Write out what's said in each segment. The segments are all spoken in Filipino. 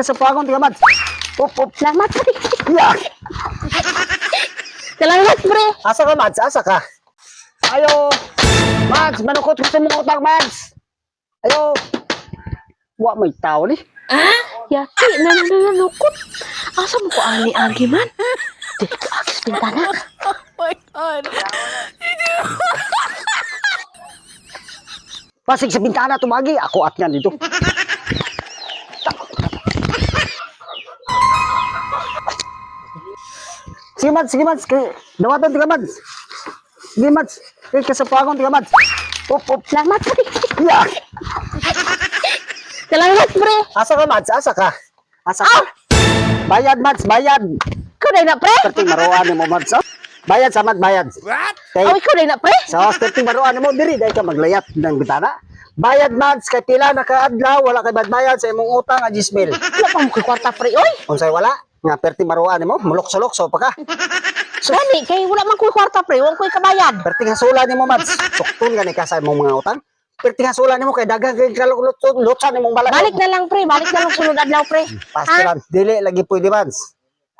Sa pagong tiga Mads. Up. Salamat, pre. Yeah. Salamat, pre. Asa ka Mads? Asa ka? Ayo. Mads, manukot ko sa mga utang Mads. Ayo. Wa may tao ni. Yaki, nananukot. Asa mo ko ani-agi man? Dili ko agis bintana. Pasig sa bintana tumagi, ako at nga dito. Sige Mads, dawatan tiga Mads. Sige Mads, kasapagon tiga Mads. Up. Salamat, pre. Yeah. Salamat, pre. Asa ka Mads? Asa ka? Bayad Mads, bayad. Ikaw na, pre. Perting maruan mo Mads. Oh? Bayad sa Mads, bayad. Kay, Oh, ikaw na, pre. so, perting maruan mo diri dahil ka maglayat ng bitana. Bayad Mads, kay pila na kaadlaw, wala kay bayad sa imong utang a 10,000. Wala pa mo kay kwarta, pre. Oy, Unsay wala? Nga perting maruan mo, mulok-sulok pa ka. gani, kay wala man ko'y kwarta, pre. Huwag ko'y kabayad. Perting hasula nimo Mads. Suktun gani ka sa imong mga utang. Perting hasula nimo kay dagang kay kalutsan imong balak. Balik na lang, pre. Balik na lang sunod adlaw, pre. Pastilan, dili lagi pwede Mads.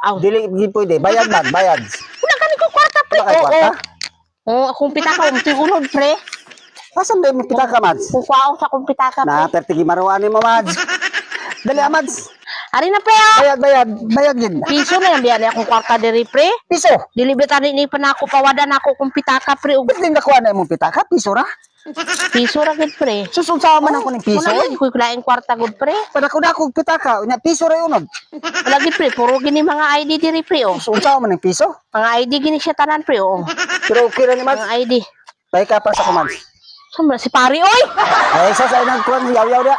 Aw, Dili lagi pwede. Bayad Mads, bayad. wala ka ni ko kwarta, pre. Wala kay kwarta? Oo, akong pitaka, unod, pre. Asan ba imong pitaka Mads? Kung kwaon sa akong pitaka, pre. Na perting maruan nimo Mads. Dali Mads. Ari na, pre, ah. Bayad gid. Piso na yung biyan akong kwarta diri, pre. Piso. Dilibitan ni pa na ako, pawadan ako kung pitaka, pre. Ba't din nakuha na imong pitaka? Piso ra? Piso ra gid, pre. Susunsawa man ako ng piso. Wala gid ko'y kulaing kwarta, good, pre. Para ko na akong pitaka. Unya, piso ra yun. Wala gid, pre. Puro gini mga ID diri, pre, oh. Susunsawa man ng piso. Mga ID gini siya tanan, pre, oh. Pero okay ra ni Mads. Mga ID. Tayo ka pa sa kumads. Saan ba si pari, oy? Ay, sa nagkuhan, yaw-yaw dia.